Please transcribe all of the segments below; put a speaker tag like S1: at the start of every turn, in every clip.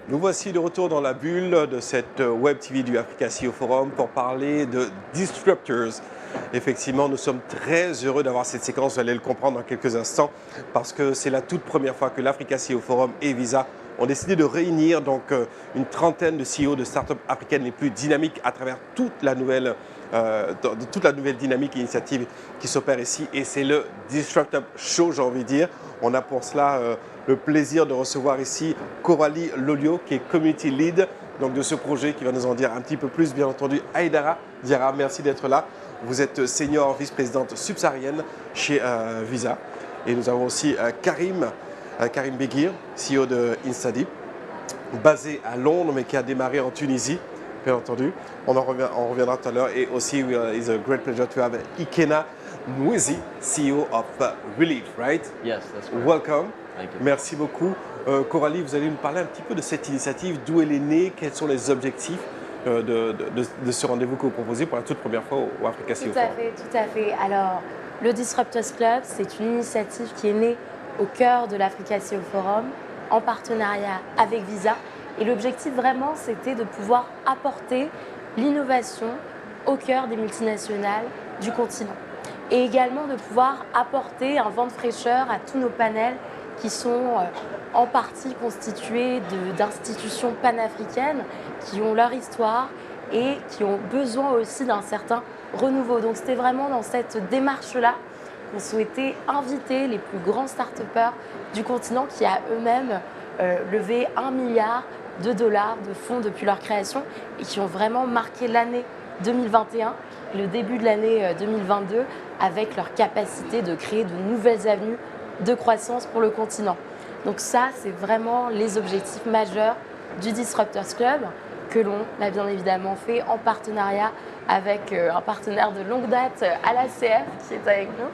S1: Nous voici de retour dans la bulle de cette Web TV du Africa CEO Forum pour parler de Disruptors. Effectivement, nous sommes très heureux d'avoir cette séquence, vous allez le comprendre dans quelques instants, parce que c'est la toute première fois que l'Africa CEO Forum et Visa ont décidé de réunir une trentaine de CEO de startups africaines les plus dynamiques à travers toute la nouvelle dynamique et initiative qui s'opère ici. Et c'est le Disruptor Show, j'ai envie de dire. On a pour cela le plaisir de recevoir ici Coralie Lolio, qui est Community Lead de ce projet, qui va nous en dire un petit peu plus. Bien entendu, Aïdara Diarra, merci d'être là. Vous êtes senior vice-présidente subsaharienne chez Visa. Et nous avons aussi Karim Beguir, CEO de Instadeep, basé à Londres, mais qui a démarré en Tunisie, bien entendu. On reviendra tout à l'heure. Et aussi, it's a great pleasure to have Ikena Mwizi, CEO of Relief, right?
S2: Yes, that's correct.
S1: Welcome.
S2: Thank you.
S1: Merci beaucoup. Coralie, vous allez nous parler un petit peu de cette initiative, d'où elle est née, quels sont les objectifs de ce rendez-vous que vous proposez pour la toute première fois au Africa CEO Forum.
S3: Tout à fait. Alors, le Disruptors Club, c'est une initiative qui est née au cœur de l'Africa CEO Forum, en partenariat avec Visa. Et l'objectif vraiment, c'était de pouvoir apporter l'innovation au cœur des multinationales du continent. Et également de pouvoir apporter un vent de fraîcheur à tous nos panels qui sont en partie constitués d'institutions panafricaines qui ont leur histoire et qui ont besoin aussi d'un certain renouveau. Donc c'était vraiment dans cette démarche-là qu'on souhaitait inviter les plus grands start-upers du continent qui a eux-mêmes levé $1 milliard de fonds depuis leur création et qui ont vraiment marqué l'année 2021, le début de l'année 2022 avec leur capacité de créer de nouvelles avenues de croissance pour le continent. Donc ça, c'est vraiment les objectifs majeurs du Disruptors Club que l'on a bien évidemment fait en partenariat avec un partenaire de longue date à l'ACF qui est avec nous,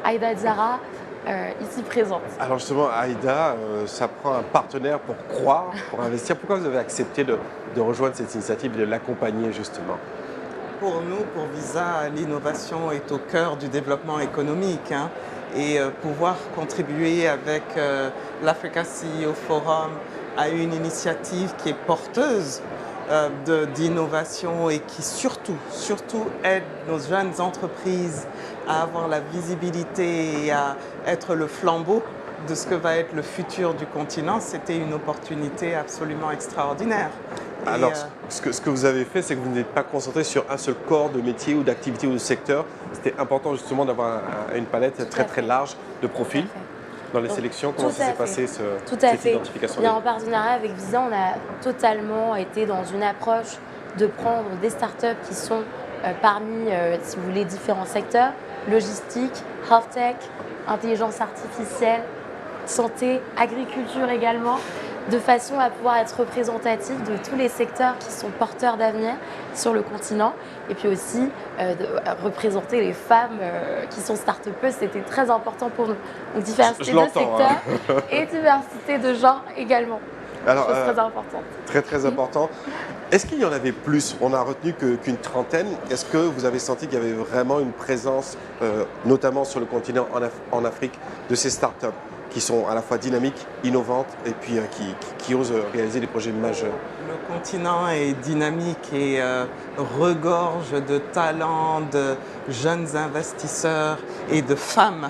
S3: Aïda Diarra, ici présente.
S1: Alors justement, Aïda, ça prend un partenaire pour croire, pour investir. Pourquoi vous avez accepté de rejoindre cette initiative et de l'accompagner justement?
S4: Pour nous, pour Visa, l'innovation est au cœur du développement économique. Et pouvoir contribuer avec l'Africa CEO Forum à une initiative qui est porteuse d'innovation et qui surtout aide nos jeunes entreprises à avoir la visibilité et à être le flambeau de ce que va être le futur du continent, c'était une opportunité absolument extraordinaire.
S1: Alors, ce que vous avez fait, c'est que vous n'êtes pas concentré sur un seul corps de métier ou d'activité ou de secteur. C'était important justement d'avoir une palette très large de profils dans les sélections. Comment ça s'est passé cette identification?
S3: Bien, en partenariat avec Visa, on a totalement été dans une approche de prendre des startups qui sont parmi, si vous voulez, différents secteurs, logistique, health tech, intelligence artificielle, santé, agriculture également, de façon à pouvoir être représentatif de tous les secteurs qui sont porteurs d'avenir sur le continent et puis aussi de représenter les femmes qui sont start-upeuses, c'était très important pour nous. Donc diversité de secteurs et diversité de genre également.
S1: Alors,
S3: chose très importante.
S1: Très important. Est-ce qu'il y en avait plus? On a retenu qu'une trentaine. Est-ce que vous avez senti qu'il y avait vraiment une présence, notamment sur le continent en Afrique, de ces startups qui sont à la fois dynamiques, innovantes et puis qui osent réaliser des projets majeurs?
S4: Le continent est dynamique et regorge de talents, de jeunes investisseurs et de femmes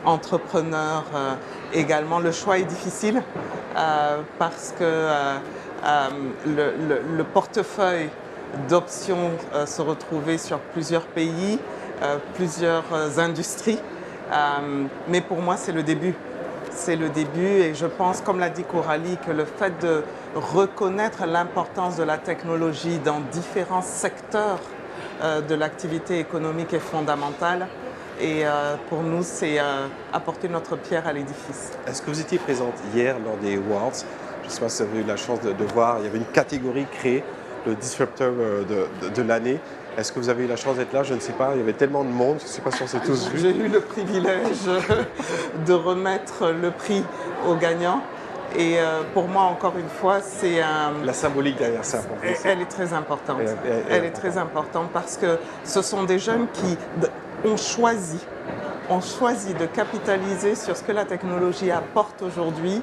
S4: entrepreneurs. Également, le choix est difficile parce que le portefeuille d'options se retrouvait sur plusieurs pays, plusieurs industries. Mais pour moi, c'est le début. C'est le début et je pense, comme l'a dit Coralie, que le fait de reconnaître l'importance de la technologie dans différents secteurs de l'activité économique est fondamental. Et pour nous, c'est apporter notre pierre à l'édifice.
S1: Est-ce que vous étiez présente hier lors des Awards? Je ne sais pas si vous avez eu la chance de voir, il y avait une catégorie créée, le Disruptor de l'année. Est-ce que vous avez eu la chance d'être là? Je ne sais pas, il y avait tellement de monde, je ne sais pas si on s'est tous vus.
S4: J'ai eu le privilège de remettre le prix aux gagnants. Et pour moi, encore une fois, c'est
S1: la symbolique derrière ça.
S4: Elle est très importante. Elle est très importante parce que ce sont des jeunes qui ont choisi de capitaliser sur ce que la technologie apporte aujourd'hui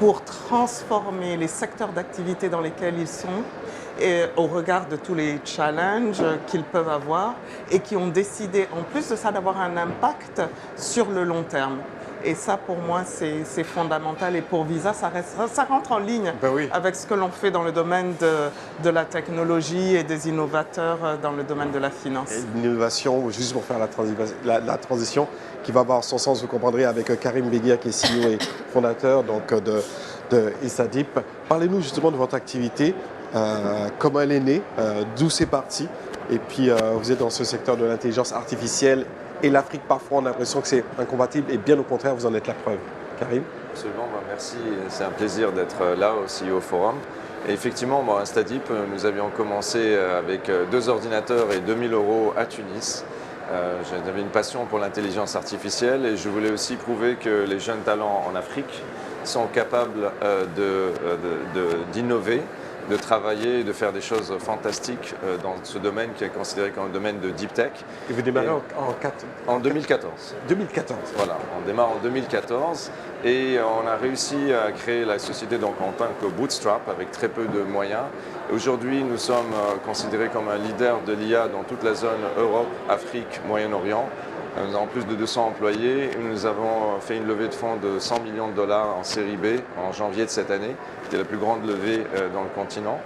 S4: pour transformer les secteurs d'activité dans lesquels ils sont et au regard de tous les challenges qu'ils peuvent avoir et qui ont décidé, en plus de ça, d'avoir un impact sur le long terme. Et ça, pour moi, c'est fondamental. Et pour Visa, ça rentre en ligne avec ce que l'on fait dans le domaine de la technologie et des innovateurs dans le domaine de la finance.
S1: L'innovation, juste pour faire la transition, qui va avoir son sens, vous comprendrez, avec Karim Beguir, qui est CEO et fondateur donc, de ISADIP. Parlez-nous justement de votre activité, comment elle est née, d'où c'est parti. Et puis, vous êtes dans ce secteur de l'intelligence artificielle. Et l'Afrique, parfois, on a l'impression que c'est incompatible. Et bien au contraire, vous en êtes la preuve. Karim?
S2: Absolument, merci. C'est un plaisir d'être là au CEO Forum. Et effectivement, à ISADIP, nous avions commencé avec 2 ordinateurs et 2000 € à Tunis. J'avais une passion pour l'intelligence artificielle et je voulais aussi prouver que les jeunes talents en Afrique sont capables d'innover, de travailler et de faire des choses fantastiques dans ce domaine qui est considéré comme un domaine de deep tech.
S1: Et vous démarrez
S2: en 2014.
S1: 2014.
S2: Voilà, on démarre en 2014 et on a réussi à créer la société donc en tant que bootstrap avec très peu de moyens. Aujourd'hui, nous sommes considérés comme un leader de l'IA dans toute la zone Europe, Afrique, Moyen-Orient. Nous avons plus de 200 employés. Nous avons fait une levée de fonds de 100 millions de dollars en série B en janvier de cette année. C'était la plus grande levée dans le continent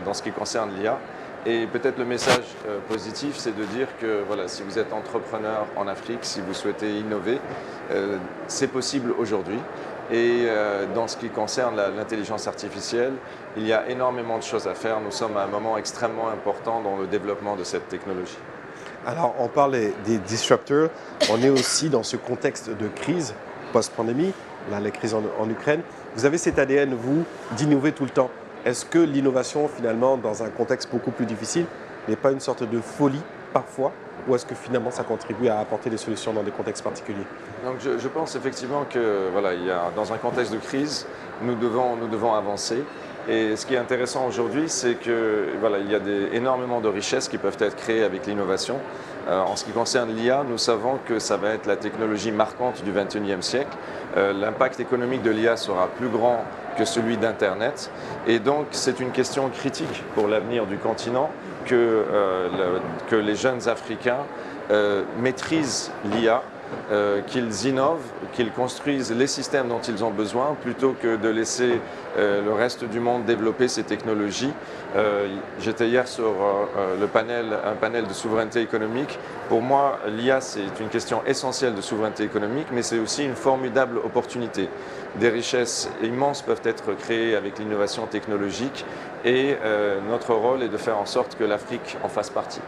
S2: dans ce qui concerne l'IA. Et peut-être le message positif, c'est de dire que voilà, si vous êtes entrepreneur en Afrique, si vous souhaitez innover, c'est possible aujourd'hui. Et dans ce qui concerne l'intelligence artificielle, il y a énormément de choses à faire. Nous sommes à un moment extrêmement important dans le développement de cette technologie.
S1: Alors, on parle des disruptors. On est aussi dans ce contexte de crise post-pandémie, là, la crise en Ukraine. Vous avez cet ADN, vous, d'innover tout le temps. Est-ce que l'innovation, finalement, dans un contexte beaucoup plus difficile, n'est pas une sorte de folie parfois? Ou est-ce que finalement, ça contribue à apporter des solutions dans des contextes particuliers?
S2: Donc, je pense effectivement que voilà, dans un contexte de crise, nous devons avancer. Et ce qui est intéressant aujourd'hui, c'est que voilà, il y a énormément de richesses qui peuvent être créées avec l'innovation. En ce qui concerne l'IA, nous savons que ça va être la technologie marquante du XXIe siècle. L'impact économique de l'IA sera plus grand que celui d'Internet. Et donc, c'est une question critique pour l'avenir du continent que les jeunes Africains maîtrisent l'IA, qu'ils innovent, qu'ils construisent les systèmes dont ils ont besoin plutôt que de laisser le reste du monde développer ces technologies. J'étais hier sur un panel de souveraineté économique. Pour moi, l'IA, c'est une question essentielle de souveraineté économique, mais c'est aussi une formidable opportunité. Des richesses immenses peuvent être créées avec l'innovation technologique et notre rôle est de faire en sorte que l'Afrique en fasse partie.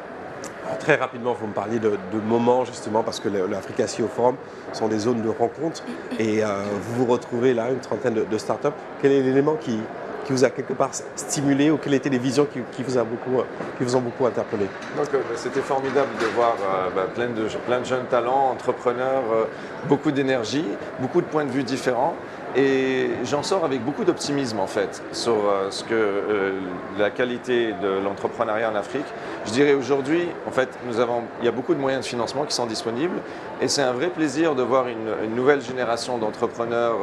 S1: Très rapidement, vous me parliez de moments justement parce que l'Africa CEO Forum sont des zones de rencontre et vous vous retrouvez là, une trentaine de startups. Quel est l'élément qui vous a quelque part stimulé ou quelles étaient les visions qui vous ont beaucoup interpellé?
S2: Donc c'était formidable de voir plein de jeunes talents, entrepreneurs, beaucoup d'énergie, beaucoup de points de vue différents. Et j'en sors avec beaucoup d'optimisme en fait sur la qualité de l'entrepreneuriat en Afrique. Je dirais aujourd'hui, en fait, il y a beaucoup de moyens de financement qui sont disponibles et c'est un vrai plaisir de voir une nouvelle génération d'entrepreneurs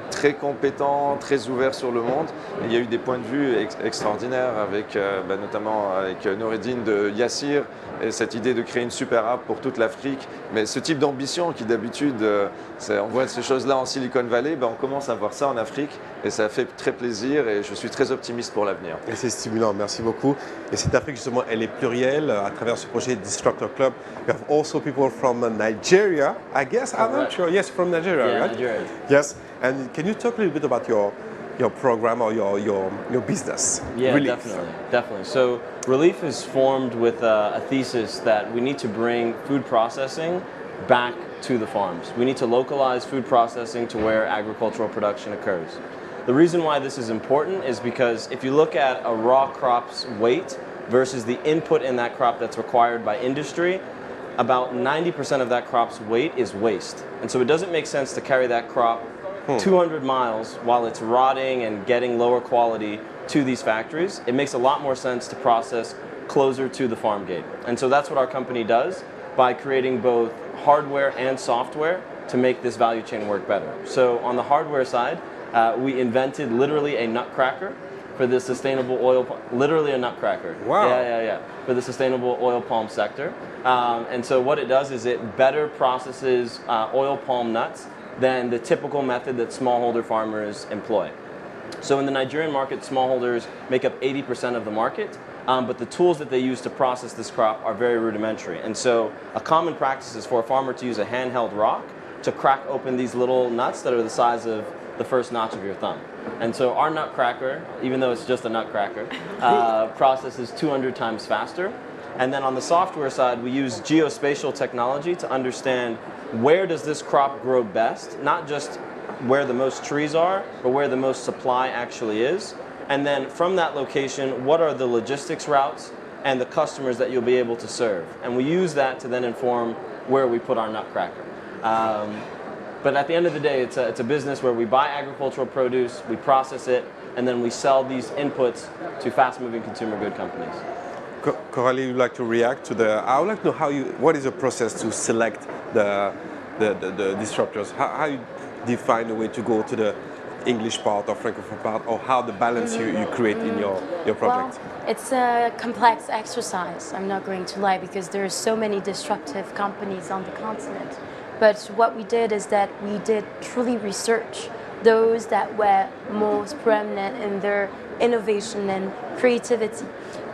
S2: très compétents, très ouverts sur le monde. Il y a eu des points de vue extraordinaires avec notamment avec Noureddine de Yassir et cette idée de créer une super app pour toute l'Afrique. Mais ce type d'ambition qui d'habitude, on voit ces choses-là en Silicon Valley, on commence à voir ça en Afrique et ça fait très plaisir et je suis très optimiste pour l'avenir.
S1: Et c'est stimulant, merci beaucoup. Et cette Afrique justement, elle est plurielle à travers ce projet Disruptor Club. You have also people from Nigeria, I guess, I'm not sure. Yes, from Nigeria,
S5: yeah,
S1: right?
S5: Nigeria.
S1: Yes, and can you talk a little bit about your program or your business?
S5: Yeah,
S1: Relief.
S5: definitely. So Relief is formed with a thesis that we need to bring food processing back to the farms. We need to localize food processing to where agricultural production occurs. The reason why this is important is because if you look at a raw crop's weight versus the input in that crop that's required by industry, about 90% of that crop's weight is waste. And so it doesn't make sense to carry that crop 200 miles while it's rotting and getting lower quality to these factories. It makes a lot more sense to process closer to the farm gate. And so that's what our company does by creating both hardware and software to make this value chain work better. So on the hardware side, we invented literally a nutcracker for the sustainable oil, literally a nutcracker.
S1: Wow.
S5: Yeah, for the sustainable oil palm sector. And so what it does is it better processes oil palm nuts than the typical method that smallholder farmers employ. So in the Nigerian market, smallholders make up 80% of the market, but the tools that they use to process this crop are very rudimentary. And so a common practice is for a farmer to use a handheld rock to crack open these little nuts that are the size of the first notch of your thumb. And so our nutcracker, even though it's just a nutcracker, processes 200 times faster. And then on the software side, we use geospatial technology to understand where does this crop grow best, not just where the most trees are, but where the most supply actually is. And then from that location, what are the logistics routes and the customers that you'll be able to serve. And we use that to then inform where we put our nutcracker. But at the end of the day, it's a business where we buy agricultural produce, we process it, and then we sell these inputs to fast-moving consumer good companies.
S1: Coralie, would you like to react to the? I would like to know what is the process to select the disruptors? How you define the way to go to the English part or Francophone part, or how the balance you create in your project?
S3: Well, it's a complex exercise, I'm not going to lie, because there are so many disruptive companies on the continent. But what we did is that we did truly research those that were most prominent in their innovation and creativity.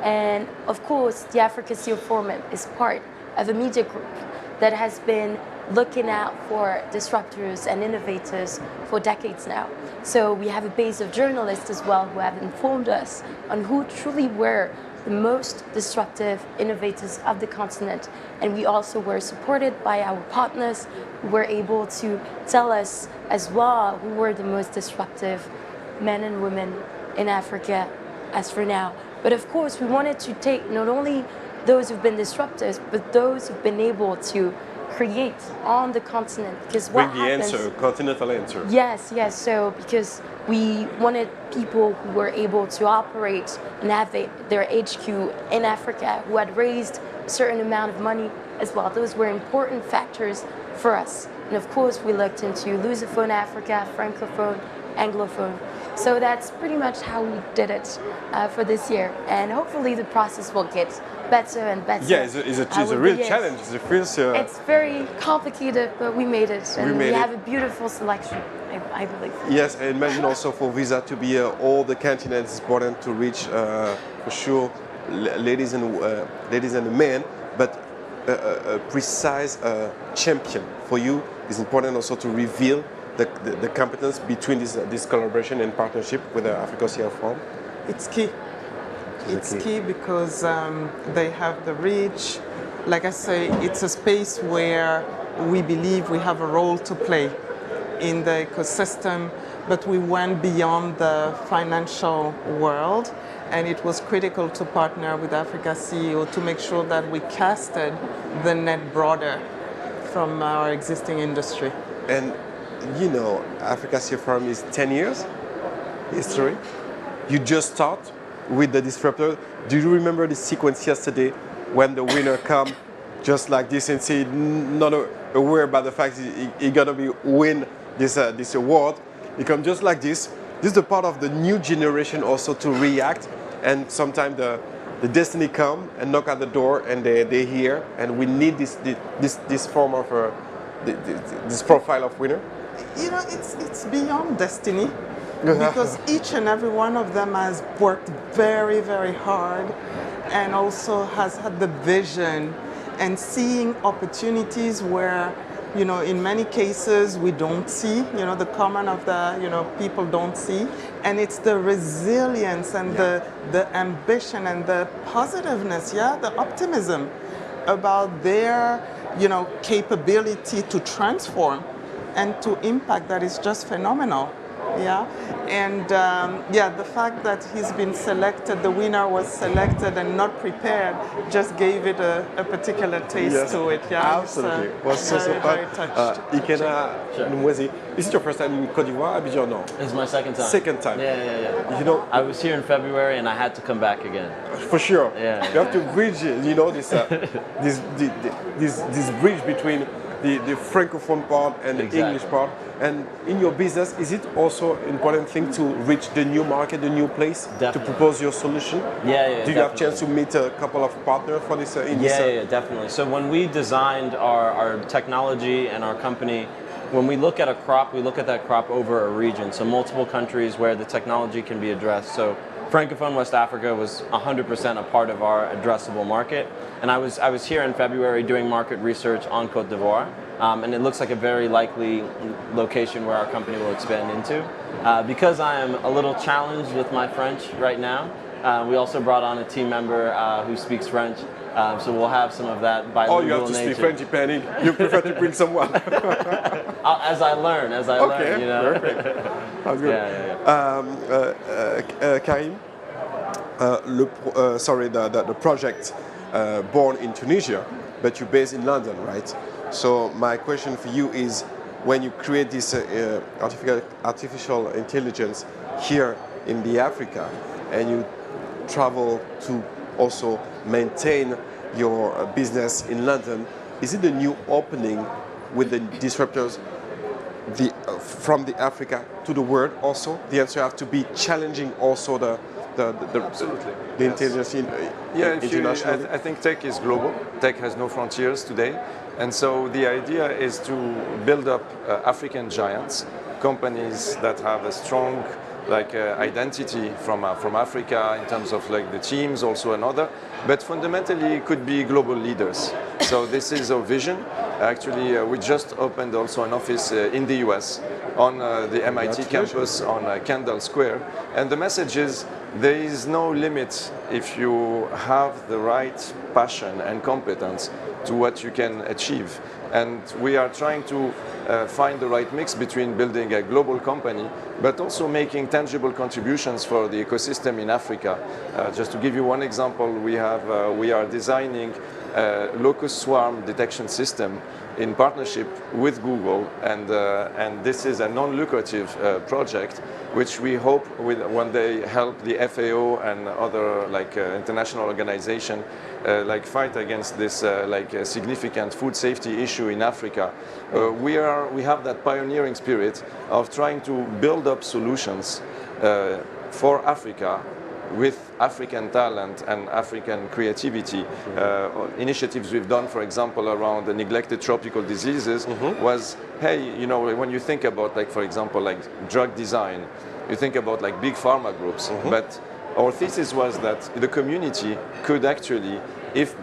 S3: And of course, the Africa CEO Forum is part of a media group that has been looking out for disruptors and innovators for decades now. So we have a base of journalists as well who have informed us on who truly were the most disruptive innovators of the continent. And we also were supported by our partners who were able to tell us as well who were the most disruptive men and women in Africa as for now. But of course, we wanted to take not only those who've been disruptors, but those who've been able to create on the continent. Because what happens,
S1: answer, continental answer.
S3: Yes. So because we wanted people who were able to operate and have their HQ in Africa, who had raised a certain amount of money as well. Those were important factors for us. And of course, we looked into Lusophone Africa, Francophone, Anglophone. So that's pretty much how we did it for this year. And hopefully the process will get better and better.
S1: Yeah, it's a real challenge. It's a first,
S3: it's very complicated, but we made it. And we have a beautiful selection, I believe.
S1: Yes, I imagine also for Visa to be all the continents is important to reach, for sure, ladies and men, but a precise champion for you is important also to reveal the competence between this collaboration and partnership with the Africa CEO Forum.
S4: It's key. It's key because they have the reach. Like I say, it's a space where we believe we have a role to play in the ecosystem, but we went beyond the financial world, and it was critical to partner with Africa CEO to make sure that we casted the net broader from our existing industry.
S1: And you know, Africa CEO Forum is 10 years history. You just start with the disruptor. Do you remember the sequence yesterday when the winner come just like this and say not aware about the fact he's gonna win this award? He come just like this. This is the part of the new generation also to react, and sometimes the destiny come and knock at the door and they're here, and we need this form of this profile of winner.
S4: You know, it's beyond destiny. Because each and every one of them has worked very, very hard and also has had the vision and seeing opportunities where, you know, in many cases we don't see, you know, the common of the, you know, people don't see. And it's the resilience and the ambition and the positiveness, the optimism about their, you know, capability to transform and to impact that is just phenomenal. Yeah, and the fact that he's been selected, the winner was selected and not prepared, just gave it a particular taste to it. Yeah,
S1: absolutely. Was so
S4: very touched.
S1: Ikena Nwezi, is it your first time in Côte d'Ivoire, Abidjan? No.
S5: It's my second time.
S1: Second time.
S5: Yeah.
S1: You know,
S5: I was here in February and I had to come back again.
S1: For sure.
S5: Yeah.
S1: You have to bridge, you know, this bridge between the francophone part and the
S5: Exactly.
S1: English part. And in your business, is it also important thing to reach the new market, the new place, to
S5: Definitely.
S1: propose your solution?
S5: Yeah,
S1: Do you have chance to meet a couple of partners for this?
S5: Yeah, definitely. So when we designed our technology and our company, when we look at a crop, we look at that crop over a region. So multiple countries where the technology can be addressed. So Francophone West Africa was 100% a part of our addressable market. And I was here in February doing market research on Côte d'Ivoire. And it looks like a very likely location where our company will expand into. Because I am a little challenged with my French right now, we also brought on a team member who speaks French. So we'll have some of that bilingual
S1: Oh, you have to
S5: nature.
S1: speak French depending. You prefer to bring someone.
S5: As I learn,
S1: Okay,
S5: you know.
S1: perfect. That's good. Karim, the project born in Tunisia, but you're based in London, right? So my question for you is, when you create this artificial intelligence here in the Africa, and you travel to also maintain your business in London, is it a new opening with the disruptors from the Africa to the world also? The answer have to be challenging also the
S2: Absolutely.
S1: the
S2: Yes.
S1: intelligence internationally.
S2: I think tech is global. Tech has no frontiers today. And so the idea is to build up African giants, companies that have a strong identity from Africa in terms of like the teams, also another, but fundamentally it could be global leaders. So this is our vision. Actually, we just opened also an office in the US on the MIT campus on Kendall Square. And the message is there is no limit if you have the right passion and competence to what you can achieve. And we are trying to find the right mix between building a global company, but also making tangible contributions for the ecosystem in Africa. Just to give you one example, we are designing a locust swarm detection system in partnership with Google, and this is a non-lucrative project, which we hope will one day help the FAO and other international organization fight against this significant food safety issue in Africa. We have that pioneering spirit of trying to build up solutions for Africa with African talent and African creativity. Initiatives we've done, for example, around the neglected tropical diseases was, hey, you know, when you think about, for example, drug design, you think about big pharma groups, but our thesis was that the community could actually, if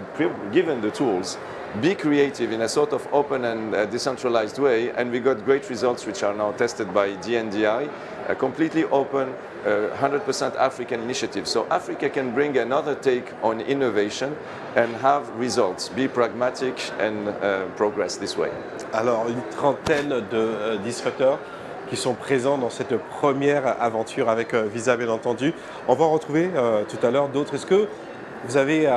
S2: given the tools, be creative in a sort of open and decentralized way, and we got great results which are now tested by DNDi, a completely open, 100% African initiative. So Africa can bring another take on innovation and have results, be pragmatic and progress this way.
S1: Alors, une trentaine de disrupteurs qui sont présents dans cette première aventure avec Visa, bien entendu. On va en retrouver tout à l'heure d'autres. Est-ce que vous avez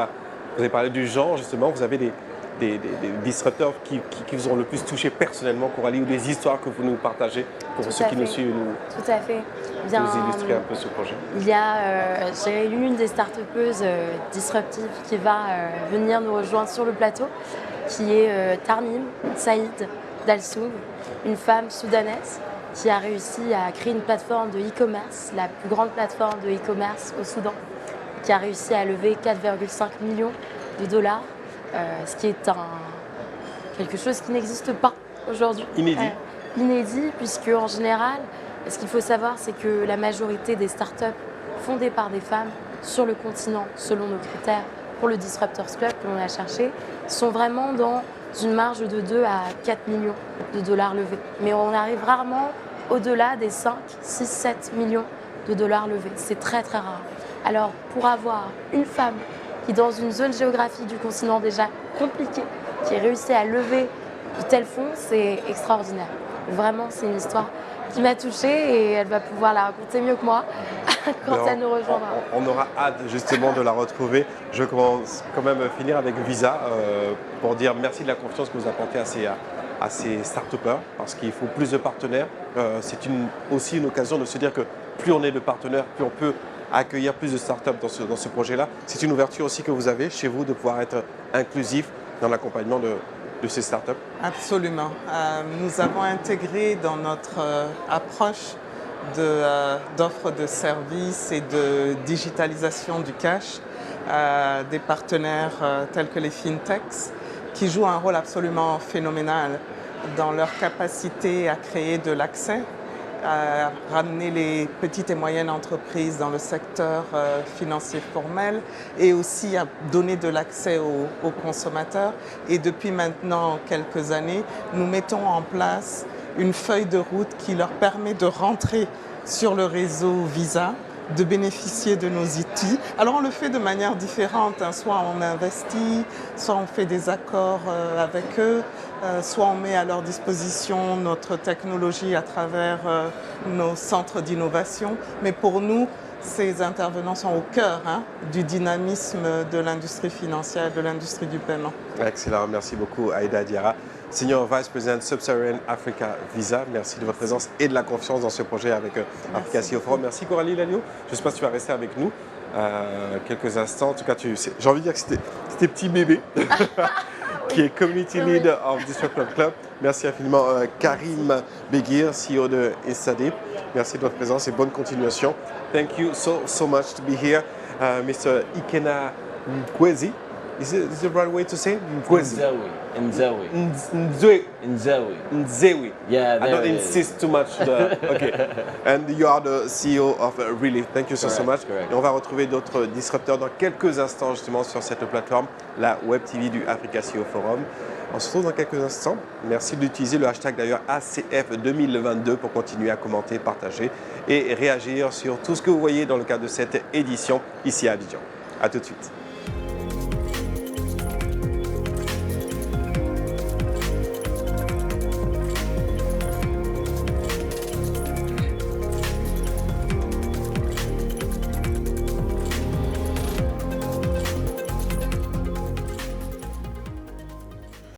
S1: parlé du genre, justement, vous avez des disrupteurs qui vous ont le plus touché personnellement, Coralie, ou des histoires que vous nous partagez pour ceux qui nous suivent,
S3: Tout à fait. Bien,
S1: nous illustrer un peu ce projet?
S3: Il y a, j'ai une des start-upeuses disruptives qui va venir nous rejoindre sur le plateau, qui est Tarmim Saïd Dalsoum, une femme soudanaise qui a réussi à créer une plateforme de e-commerce, la plus grande plateforme de e-commerce au Soudan, qui a réussi à lever 4,5 millions de dollars, ce qui est quelque chose qui n'existe pas aujourd'hui.
S1: Inédit.
S3: Inédit, puisque en général, ce qu'il faut savoir, c'est que la majorité des startups fondées par des femmes sur le continent, selon nos critères pour le Disruptors Club que l'on a cherché, sont vraiment dans une marge de 2 à 4 millions de dollars levés. Mais on arrive rarement au-delà des 5, 6, 7 millions de dollars levés. C'est très très rare. Alors pour avoir une femme qui, dans une zone géographique du continent déjà compliquée, qui réussit à lever de tels fonds, c'est extraordinaire. Vraiment, c'est une histoire qui m'a touchée et elle va pouvoir la raconter mieux que moi quand elle nous rejoindra.
S1: On aura hâte justement de la retrouver. Je commence quand même à finir avec Visa pour dire merci de la confiance que vous apportez à ces start-upers, parce qu'il faut plus de partenaires. C'est aussi une occasion de se dire que plus on est de partenaires, plus on peut accueillir plus de start-up dans ce projet-là. C'est une ouverture aussi que vous avez chez vous de pouvoir être inclusif dans l'accompagnement de ces startups?
S4: Absolument. Nous avons intégré dans notre approche d'offres de services et de digitalisation du cash des partenaires tels que les fintechs qui jouent un rôle absolument phénoménal dans leur capacité à créer de l'accès, à ramener les petites et moyennes entreprises dans le secteur financier formel et aussi à donner de l'accès aux consommateurs. Et depuis maintenant quelques années, nous mettons en place une feuille de route qui leur permet de rentrer sur le réseau Visa, de bénéficier de nos outils. Alors on le fait de manière différente, hein. Soit on investit, soit on fait des accords avec eux, soit on met à leur disposition notre technologie à travers nos centres d'innovation. Mais pour nous, ces intervenants sont au cœur du dynamisme de l'industrie financière, de l'industrie du paiement.
S1: Excellent, merci beaucoup Aïda Diarra, Senior Vice President Sub-Saharan Africa Visa. Merci de votre présence et de la confiance dans ce projet avec Africa CEO Forum. Merci Coralie Lagneau, j'espère que tu vas rester avec nous quelques instants. En tout cas, j'ai envie de dire que c'était petit bébé qui est Community Leader of Disruptor Club. Merci infiniment Karim Beguir, CEO de InstaDeep. Merci de votre présence et bonne continuation. Thank you so much to be here. Mr. Ikena Nkwezi. Is it the right way to say it? Nkwezi. Nzewi.
S5: Yeah,
S1: I don't insist too much. Okay. And you are the CEO of Relief. Thank you so much.
S5: Correct.
S1: Et on va retrouver d'autres disrupteurs dans quelques instants justement sur cette plateforme, la Web TV du Africa CEO Forum. On se retrouve dans quelques instants. Merci d'utiliser le hashtag d'ailleurs ACF 2022 pour continuer à commenter, partager et réagir sur tout ce que vous voyez dans le cadre de cette édition ici à Abidjan. A tout de suite.